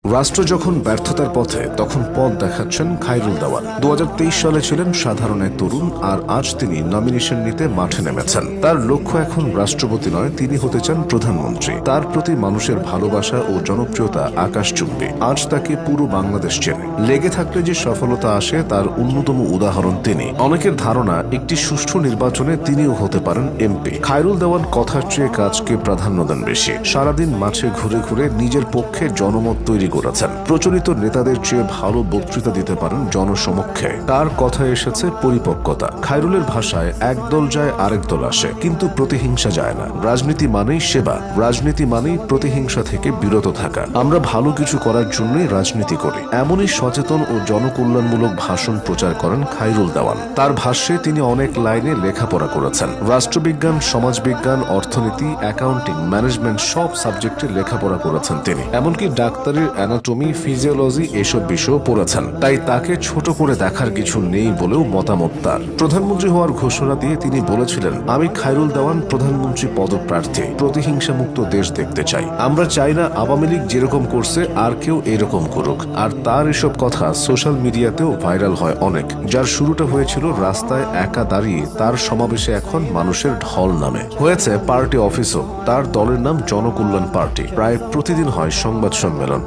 রাষ্ট্র যখন ব্যর্থতার পথে তখন পথ দেখাচ্ছেন খায়রুল দেওয়ান। 2023 সালে ছিলেন সাধারণ এক তরুণ, আর আজ তিনি নমিনেশন নিতে মাঠে নেমেছেন। তার লক্ষ্য এখন রাষ্ট্রপতি নয়, তিনি হতে চান প্রধানমন্ত্রী। তার প্রতি মানুষের ভালোবাসা ও জনপ্রিয়তা আকাশচুম্বী। আজ তাকে পুরো বাংলাদেশ চেনে। লেগে থাকলে যে সফলতা আসে তার অন্যতম উদাহরণ তিনি। অনেকের ধারণা একটি সুষ্ঠু নির্বাচনে তিনিও হতে পারেন এমপি। খায়রুল দেওয়ান কথার চেয়ে কাজকে প্রাধান্য দেন বেশি। সারাদিন মাঠে ঘুরে ঘুরে নিজের পক্ষে জনমত তৈরি করেছেন। প্রচলিত নেতাদের চেয়ে ভালো বক্তৃতা দিতে পারেন জনসমক্ষে। তার কথায় এসেছে পরিপক্কতা। খায়রুলের ভাষায় একদল যায় আরেক দল আসে, কিন্তু প্রতিহিংসা যায় না। রাজনীতি মানেই সেবা, রাজনীতি মানেই প্রতিহিংসা থেকে বিরত থাকা। আমরা ভালো কিছু করার জন্যই রাজনীতি করি। এমনই সচেতন ও জনকল্যাণমূলক ভাষণ প্রচার করেন খায়রুল দেওয়ান। তার ভাষ্যে তিনি অনেক লাইনে লেখাপড়া করেছেন। রাষ্ট্রবিজ্ঞান, সমাজবিজ্ঞান, অর্থনীতি, অ্যাকাউন্টিং, ম্যানেজমেন্ট সব সাবজেক্টে লেখাপড়া করেছেন তিনি। এমনকি ডাক্তারের অ্যানাটমি, ফিজিওলজি এসব বিষয়ও পড়েছেন। তাই তাকে ছোট করে দেখার কিছু নেই বলেও মতামত তার। প্রধানমন্ত্রী হওয়ার ঘোষণা দিয়ে তিনি বলেছিলেন, আমি খায়রুল দেওয়ান প্রধানমন্ত্রী পদপ্রার্থী। প্রতিহিংসা মুক্ত দেশ দেখতে চাই। আমরা চাই না আওয়ামী লীগ যেরকম করছে আর কেউ এরকম করুক। আর তার এসব কথা সোশ্যাল মিডিয়াতেও ভাইরাল হয় অনেক। যার শুরুটা হয়েছিল রাস্তায় একা দাঁড়িয়ে, তার সমাবেশে এখন মানুষের ঢল নামে। হয়েছে পার্টি অফিসও। তার দলের নাম জনকল্যাণ পার্টি। প্রায় প্রতিদিন হয় সংবাদ সম্মেলন।